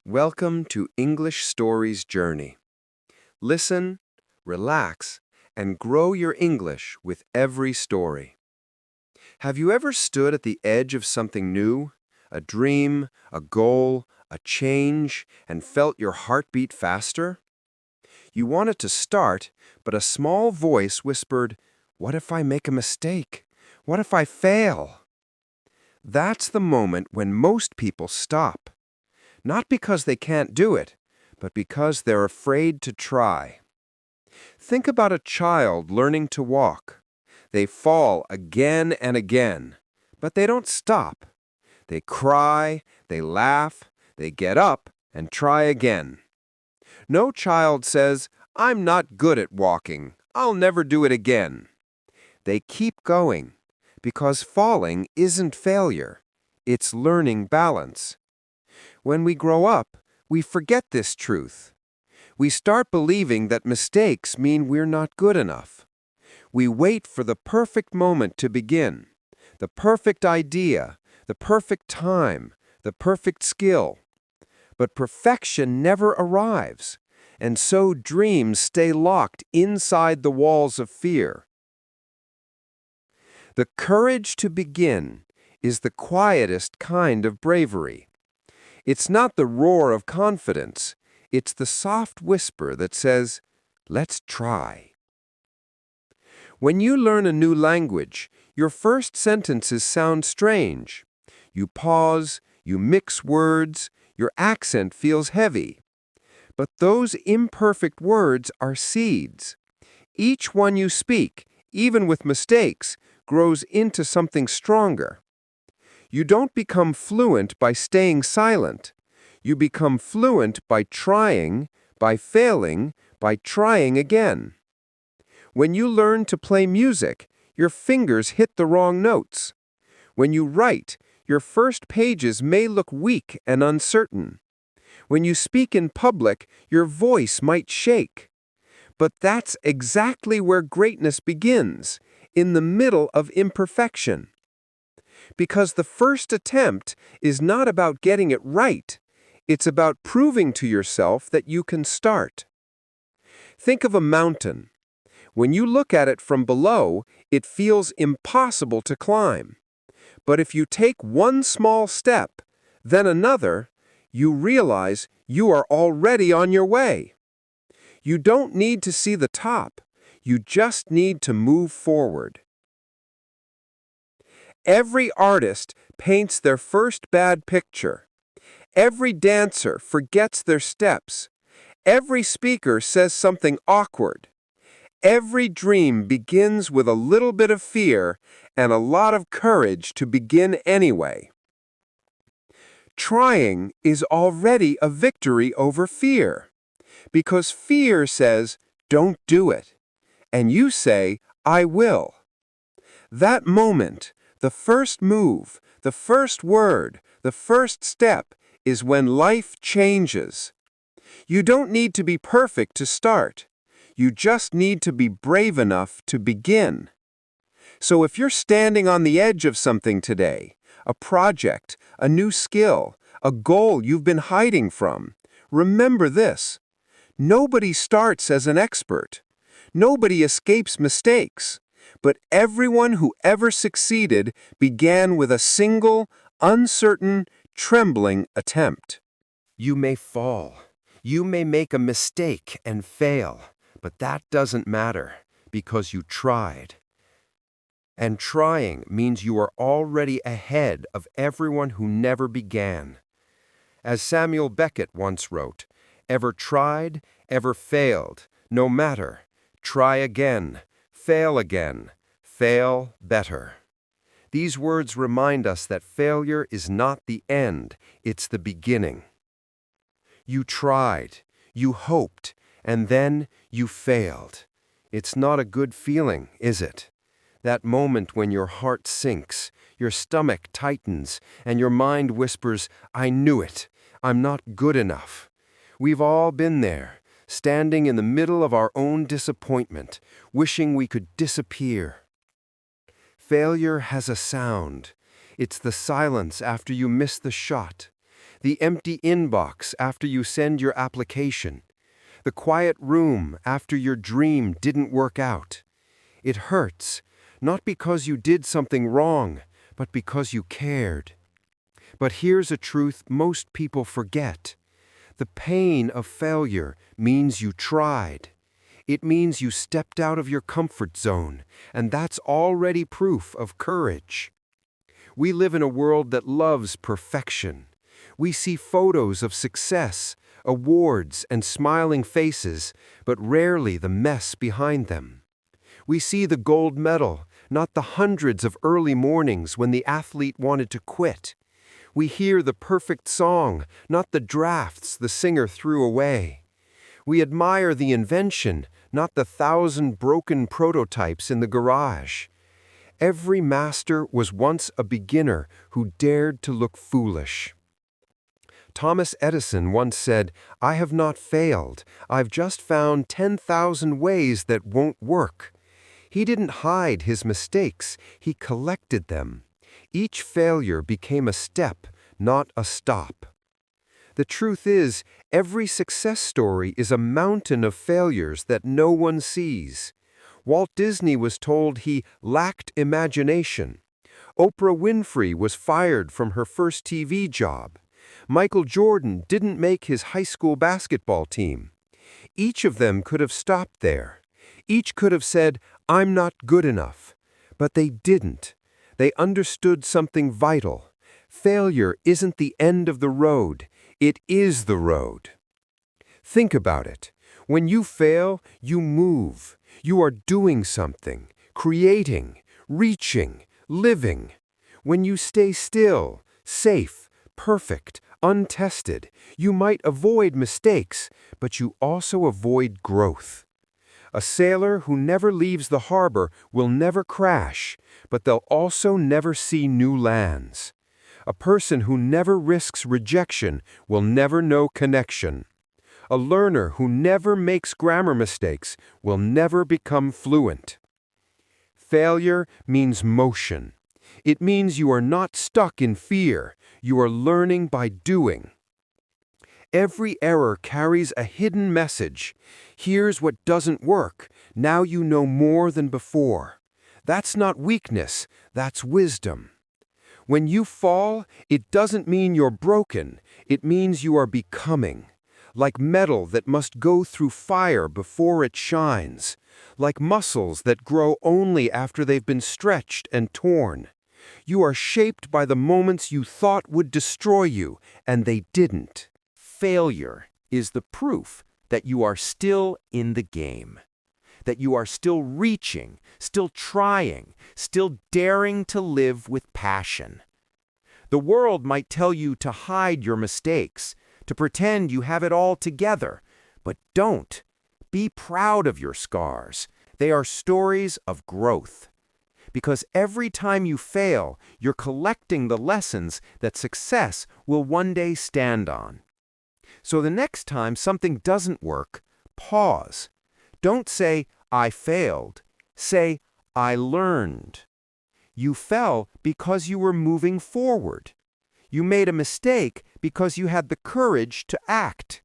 Welcome to English Stories Journey. Listen, relax, and grow your English with every story. Have you ever stood at the edge of something new, a dream, a goal, a change, and felt your heart beat faster? You wanted to start, but a small voice whispered, "What if I make a mistake? What if I fail?" That's the moment when most people stop. Not because they can't do it, but because they're afraid to try. Think about a child learning to walk. They fall again and again, but they don't stop. They cry, they laugh, they get up and try again. No child says, "I'm not good at walking. I'll never do it again." They keep going, because falling isn't failure. It's learning balance. When we grow up, we forget this truth. We start believing that mistakes mean we're not good enough. We wait for the perfect moment to begin, the perfect idea, the perfect time, the perfect skill. But perfection never arrives, and so dreams stay locked inside the walls of fear. The courage to begin is the quietest kind of bravery. It's not the roar of confidence. It's the soft whisper that says, "Let's try." When you learn a new language, your first sentences sound strange. You pause, you mix words, your accent feels heavy. But those imperfect words are seeds. Each one you speak, even with mistakes, grows into something stronger. You don't become fluent by staying silent. You become fluent by trying, by failing, by trying again. When you learn to play music, your fingers hit the wrong notes. When you write, your first pages may look weak and uncertain. When you speak in public, your voice might shake. But that's exactly where greatness begins, in the middle of imperfection. Because the first attempt is not about getting it right. It's about proving to yourself that you can start. Think of a mountain. When you look at it from below, it feels impossible to climb. But if you take one small step, then another, you realize you are already on your way. You don't need to see the top. You just need to move forward. Every artist paints their first bad picture. Every dancer forgets their steps. Every speaker says something awkward. Every dream begins with a little bit of fear and a lot of courage to begin anyway. Trying is already a victory over fear, because fear says, "Don't do it," and you say, "I will." That moment, the first move, the first word, the first step, is when life changes. You don't need to be perfect to start. You just need to be brave enough to begin. So if you're standing on the edge of something today, a project, a new skill, a goal you've been hiding from, remember this: nobody starts as an expert. Nobody escapes mistakes. But everyone who ever succeeded began with a single, uncertain, trembling attempt. You may fall. You may make a mistake and fail, but that doesn't matter because you tried. And trying means you are already ahead of everyone who never began. As Samuel Beckett once wrote, "Ever tried, ever failed, no matter. Try again, fail again, fail better." These words remind us that failure is not the end, it's the beginning. You tried, you hoped, and then you failed. It's not a good feeling, is it? That moment when your heart sinks, your stomach tightens, and your mind whispers, "I knew it. I'm not good enough." We've all been there, standing in the middle of our own disappointment, wishing we could disappear. Failure has a sound. It's the silence after you miss the shot. The empty inbox after you send your application. The quiet room after your dream didn't work out. It hurts, not because you did something wrong, but because you cared. But here's a truth most people forget. The pain of failure means you tried. It means you stepped out of your comfort zone, and that's already proof of courage. We live in a world that loves perfection. We see photos of success, awards, and smiling faces, but rarely the mess behind them. We see the gold medal, not the hundreds of early mornings when the athlete wanted to quit. We hear the perfect song, not the drafts the singer threw away. We admire the invention, not the 1,000 broken prototypes in the garage. Every master was once a beginner who dared to look foolish. Thomas Edison once said, "I have not failed. I've just found 10,000 ways that won't work." He didn't hide his mistakes, he collected them. Each failure became a step, not a stop. The truth is, every success story is a mountain of failures that no one sees. Walt Disney was told he lacked imagination. Oprah Winfrey was fired from her first TV job. Michael Jordan didn't make his high school basketball team. Each of them could have stopped there. Each could have said, "I'm not good enough." But they didn't. They understood something vital. Failure isn't the end of the road. It is the road. Think about it. When you fail, you move. You are doing something, creating, reaching, living. When you stay still, safe, perfect, untested, you might avoid mistakes, but you also avoid growth. A sailor who never leaves the harbor will never crash, but they'll also never see new lands. A person who never risks rejection will never know connection. A learner who never makes grammar mistakes will never become fluent. Failure means motion. It means you are not stuck in fear. You are learning by doing. Every error carries a hidden message. Here's what doesn't work. Now you know more than before. That's not weakness, that's wisdom. When you fall, it doesn't mean you're broken. It means you are becoming. Like metal that must go through fire before it shines. Like muscles that grow only after they've been stretched and torn. You are shaped by the moments you thought would destroy you, and they didn't. Failure is the proof that you are still in the game. That you are still reaching, still trying, still daring to live with passion. The world might tell you to hide your mistakes, to pretend you have it all together, but don't. Be proud of your scars. They are stories of growth. Because every time you fail, you're collecting the lessons that success will one day stand on. So the next time something doesn't work, pause. Don't say, "I failed." Say, "I learned." You fell because you were moving forward. You made a mistake because you had the courage to act.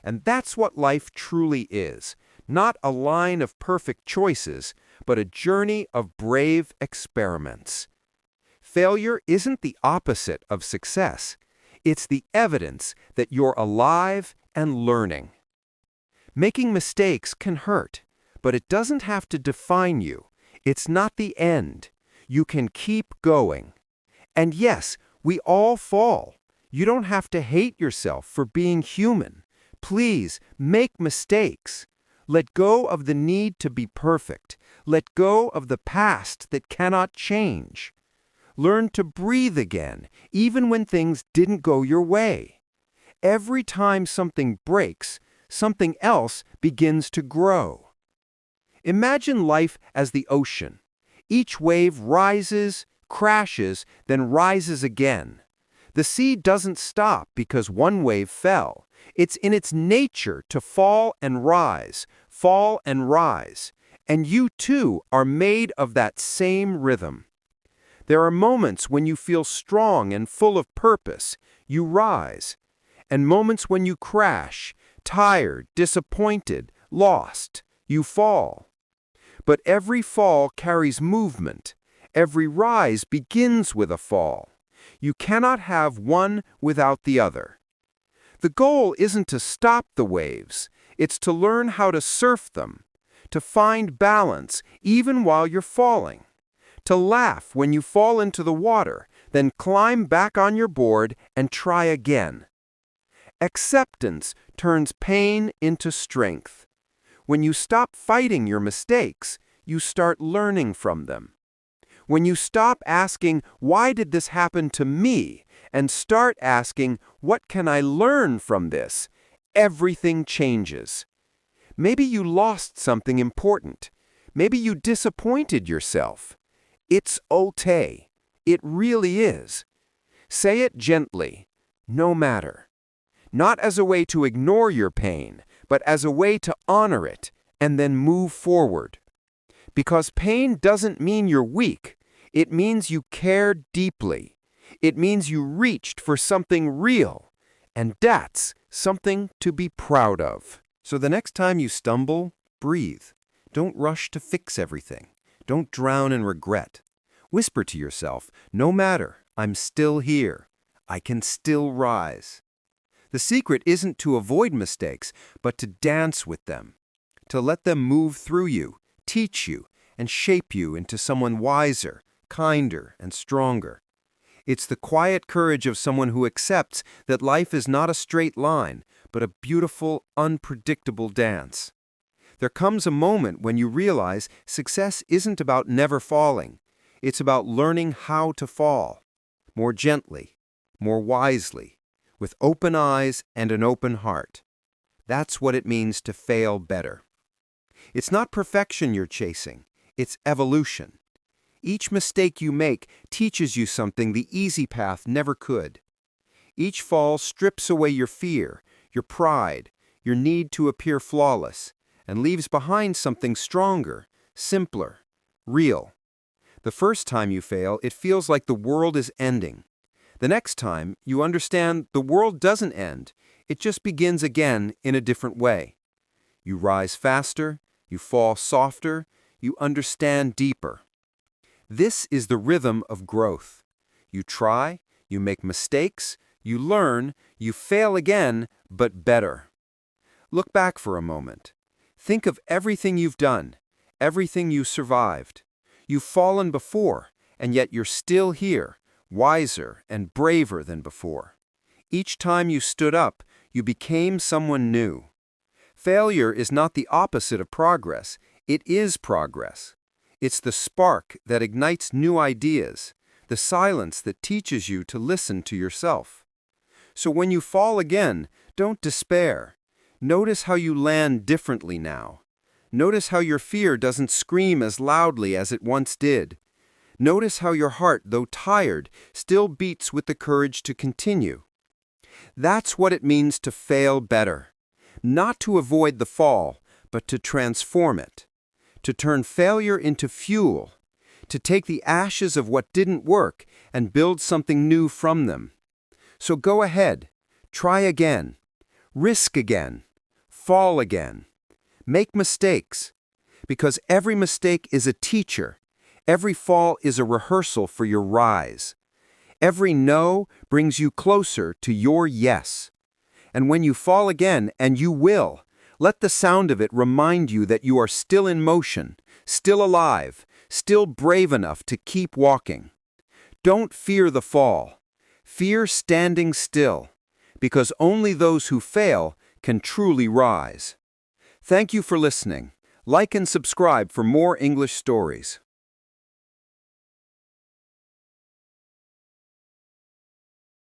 And that's what life truly is. Not a line of perfect choices, but a journey of brave experiments. Failure isn't the opposite of success. It's the evidence that you're alive and learning. Making mistakes can hurt, but it doesn't have to define you. It's not the end. You can keep going. And yes, we all fall. You don't have to hate yourself for being human. Please, make mistakes. Let go of the need to be perfect. Let go of the past that cannot change. Learn to breathe again, even when things didn't go your way. Every time something breaks, something else begins to grow. Imagine life as the ocean. Each wave rises, crashes, then rises again. The sea doesn't stop because one wave fell. It's in its nature to fall and rise, fall and rise. And you too are made of that same rhythm. There are moments when you feel strong and full of purpose. You rise. And moments when you crash, tired, disappointed, lost. You fall. But every fall carries movement. Every rise begins with a fall. You cannot have one without the other. The goal isn't to stop the waves. It's to learn how to surf them, to find balance even while you're falling, to laugh when you fall into the water, then climb back on your board and try again. Acceptance turns pain into strength. When you stop fighting your mistakes, you start learning from them. When you stop asking, "Why did this happen to me?" and start asking, "What can I learn from this?" everything changes. Maybe you lost something important. Maybe you disappointed yourself. It's okay. It really is. Say it gently, no matter. Not as a way to ignore your pain, but as a way to honor it and then move forward. Because pain doesn't mean you're weak. It means you care deeply. It means you reached for something real. And that's something to be proud of. So the next time you stumble, breathe. Don't rush to fix everything. Don't drown in regret. Whisper to yourself, "No matter, I'm still here. I can still rise." The secret isn't to avoid mistakes, but to dance with them. To let them move through you, teach you, and shape you into someone wiser, kinder, and stronger. It's the quiet courage of someone who accepts that life is not a straight line, but a beautiful, unpredictable dance. There comes a moment when you realize success isn't about never falling. It's about learning how to fall, more gently, more wisely, with open eyes and an open heart. That's what it means to fail better. It's not perfection you're chasing, it's evolution. Each mistake you make teaches you something the easy path never could. Each fall strips away your fear, your pride, your need to appear flawless, and leaves behind something stronger, simpler, real. The first time you fail, it feels like the world is ending. The next time, you understand the world doesn't end. It just begins again in a different way. You rise faster, you fall softer, you understand deeper. This is the rhythm of growth. You try, you make mistakes, you learn, you fail again, but better. Look back for a moment. Think of everything you've done, everything you survived. You've fallen before, and yet you're still here, wiser and braver than before. Each time you stood up, you became someone new. Failure is not the opposite of progress, it is progress. It's the spark that ignites new ideas, the silence that teaches you to listen to yourself. So when you fall again, don't despair. Notice how you land differently now. Notice how your fear doesn't scream as loudly as it once did. Notice how your heart, though tired, still beats with the courage to continue. That's what it means to fail better. Not to avoid the fall, but to transform it. To turn failure into fuel. To take the ashes of what didn't work and build something new from them. So go ahead. Try again. Risk again. Fall again. Make mistakes. Because every mistake is a teacher. Every fall is a rehearsal for your rise. Every no brings you closer to your yes. And when you fall again, and you will, let the sound of it remind you that you are still in motion, still alive, still brave enough to keep walking. Don't fear the fall. Fear standing still, because only those who fail can truly rise. Thank you for listening. Like and subscribe for more English stories.